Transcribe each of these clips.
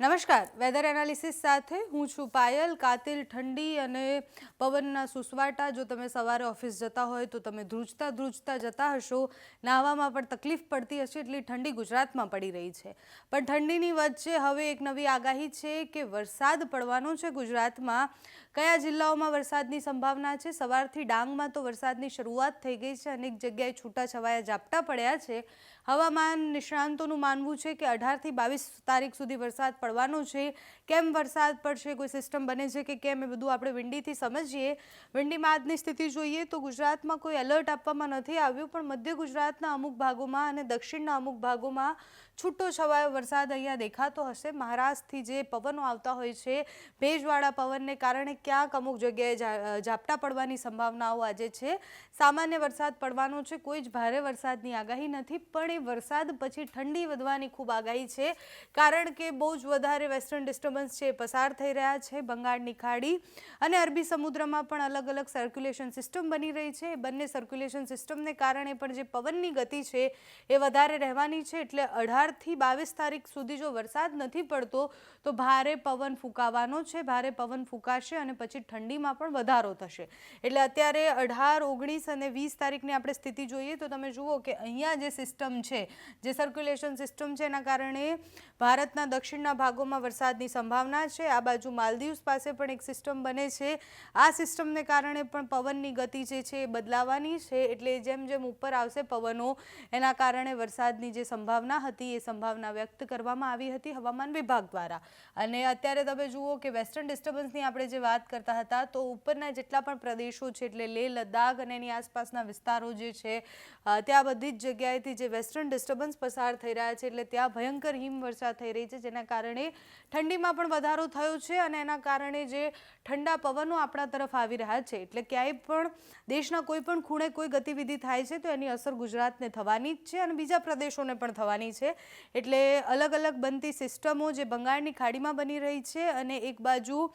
નમસ્કાર, weather analysis સાથે હું છું પાયલ. કાતિલ ઠંડી અને પવનના સુસવાટા. જો તમે સવારે ઓફિસ જતા હોય તો તમે ધ્રુજતા જતા હશો. નાહવામાં પણ તકલીફ પડતી હશે, એટલી ઠંડી ગુજરાતમાં પડી રહી છે. પણ ઠંડીની વચ્ચે હવે એક નવી આગાહી છે કે વરસાદ પડવાનો છે ગુજરાતમાં. કયા જિલ્લાઓમાં વરસાદની સંભાવના છે? સવારથી ડાંગમાં તો વરસાદની શરૂઆત થઈ ગઈ છે. અનેક જગ્યાએ છૂટાછવાયા ઝાપટા પડ્યા છે. હવામાન નિષ્ણાંતોનું માનવું છે કે 18 થી 22 તારીખ સુધી વરસાદ પડવાનો છે. કેમ વરસાદ પડશે, કોઈ સિસ્ટમ બને છે કે કેમ, એ બધું આપણે વિંડીથી સમજીએ. વિંડીમાં આજની સ્થિતિ જોઈએ તો ગુજરાતમાં કોઈ એલર્ટ આપવામાં નથી આવ્યું, પણ મધ્ય ગુજરાતના અમુક ભાગોમાં અને દક્ષિણના અમુક ભાગોમાં છૂટો છવાયો વરસાદ અહીંયા દેખાતો હશે. મહારાષ્ટ્રથી જે પવનો આવતા હોય છે, ભેજવાળા પવનને કારણે ક્યાંક અમુક જગ્યાએ ઝાપટા પડવાની સંભાવનાઓ આજે છે. સામાન્ય વરસાદ પડવાનો છે, કોઈ જ ભારે વરસાદની આગાહી નથી. પણ એ વરસાદ પછી ઠંડી વધવાની ખૂબ આગાહી છે, કારણ કે બહુ જ વધારે વેસ્ટર્ન ડિસ્ટર્બન્સ છે પસાર થઈ રહ્યા છે. બંગાળની ખાડી અને અરબી સમુદ્રમાં પણ અલગ અલગ સર્ક્યુલેશન સિસ્ટમ બની રહી છે. બંને સર્ક્યુલેશન સિસ્ટમને કારણે પણ જે પવનની ગતિ છે એ વધારે રહેવાની છે. એટલે 18 થી 22 તારીખ સુધી જો વરસાદ નથી પડતો તો ભારે પવન ફૂંકાવાનો છે. ભારે પવન ફૂંકાશે અને પછી ઠંડીમાં પણ વધારો થશે. એટલે અત્યારે 18, 19 અને 20 તારીખની આપણે સ્થિતિ જોઈએ તો તમે જુઓ કે અહીંયા જે સિસ્ટમ છે, જે સર્ક્યુલેશન સિસ્ટમ છે, એના કારણે ભારતના દક્ષિણના ભાગોમાં વરસાદની સંભાવના છે. આ બાજુ માલદીવ્સ પાસે પણ એક સિસ્ટમ બને છે. આ સિસ્ટમને કારણે પણ પવનની ગતિ જે છે એ બદલાવાની છે. એટલે જેમ જેમ ઉપર આવશે પવનો, એના કારણે વરસાદની જે સંભાવના હતી એ સંભાવના વ્યક્ત કરવામાં આવી હતી હવામાન વિભાગ દ્વારા. અને અત્યારે તમે જુઓ કે વેસ્ટર્ન ડિસ્ટર્બન્સની આપણે જે વાત કરતા હતા, તો ઉપરના જેટલા પણ પ્રદેશો છે, એટલે લેહ, લદ્દાખ અને એની આસપાસના વિસ્તારો જે છે, ત્યાં બધી જ જગ્યાએથી જે વેસ્ટર્ન ડિસ્ટર્બન્સ પસાર થઈ રહ્યા છે, એટલે ત્યાં ભયંકર હિમવર્ષા થઈ રહી છે, જેના કારણે ઠંડીમાં પણ વધારો થયો છે. અને એના કારણે જે ઠંડા પવનો આપણા તરફ આવી રહ્યા છે, એટલે ક્યાંય પણ દેશના કોઈ પણ ખૂણે કોઈ ગતિવિધિ થાય છે તો એની અસર ગુજરાતને થવાની જ છે અને બીજા પ્રદેશોને પણ થવાની છે. એટલે અલગ અલગ બનતી સિસ્ટમો જે બંગાળની ખાડીમાં બની રહી છે અને એક બાજુ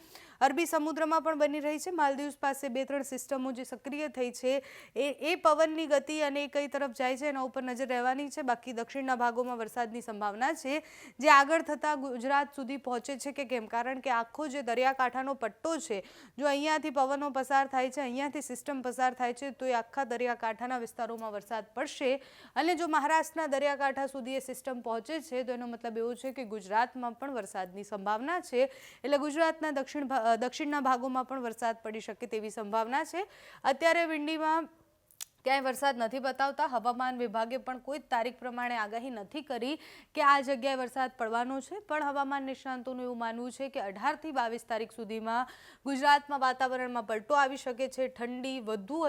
અરબી સમુદ્રમાં પણ બની રહી છે. માલદીવ્સ પાસે 2-3 સિસ્ટમો જે સક્રિય થઈ છે, એ પવનની ગતિ અને એ કઈ તરફ જાય છે એના ઉપર નજર રહેવાની છે. બાકી દક્ષિણના ભાગોમાં વરસાદની સંભાવના છે, જે આગળ થતાં ગુજરાત સુધી પહોંચે છે કે કેમ. કારણ કે આખો જે દરિયાકાંઠાનો પટ્ટો છે, જો અહીંયાથી પવનો પસાર થાય છે, અહીંયાથી સિસ્ટમ પસાર થાય છે, તો એ આખા દરિયાકાંઠાના વિસ્તારોમાં વરસાદ પડશે. અને જો મહારાષ્ટ્રના દરિયાકાંઠા સુધી એ સિસ્ટમ પહોંચે છે તો એનો મતલબ એવો છે કે ગુજરાતમાં પણ વરસાદની સંભાવના છે. એટલે ગુજરાતના દક્ષિણના ભાગોમાં પણ વરસાદ પડી શકે તેવી સંભાવના છે. અત્યારે વિંડીમાં ક્યાંય વરસાદ નથી બતાવતા. હવામાન વિભાગે પણ કોઈ તારીખ પ્રમાણે આગાહી નથી કરી કે આ જગ્યાએ વરસાદ પડવાનો છે. પણ હવામાન નિષ્ણાંતોનું એવું માનવું છે કે 18 થી 22 તારીખ સુધીમાં ગુજરાતમાં વાતાવરણમાં પલટો આવી શકે છે. ઠંડી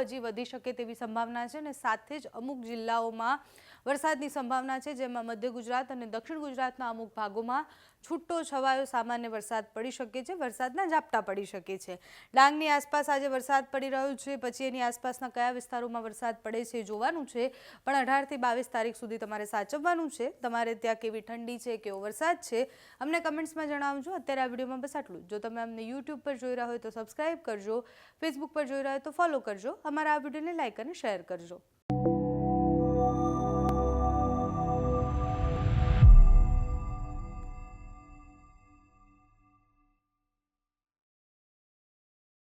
હજી વધી શકે તેવી સંભાવના છે અને સાથે જ અમુક જિલ્લાઓમાં વરસાદની સંભાવના છે, જેમાં મધ્ય ગુજરાત અને દક્ષિણ ગુજરાતના અમુક ભાગોમાં છૂટો છવાયો સામાન્ય વરસાદ પડી શકે છે. વરસાદના ઝાપટા પડી શકે છે. ડાંગની આસપાસ આજે વરસાદ પડી રહ્યો છે, પછી એની આસપાસના કયા વિસ્તારોમાં વરસાદ પડે છે જોવાનું છે. પણ 18 થી 22 તારીખ સુધી તમારે સાચવવાનું છે. તમારે ત્યાં કેવી ઠંડી છે, કેવો વરસાદ છે, અમને કમેન્ટ્સમાં જણાવજો. અત્યારે આ વિડીયોમાં બસ આટલું. જો તમે અમને યુટ્યુબ પર જોઈ રહ્યા હોય તો સબસ્ક્રાઈબ કરજો, ફેસબુક પર જોઈ રહ્યા હોય તો ફોલો કરજો, અમારા આ વિડીયોને લાઈક અને શેર કરજો.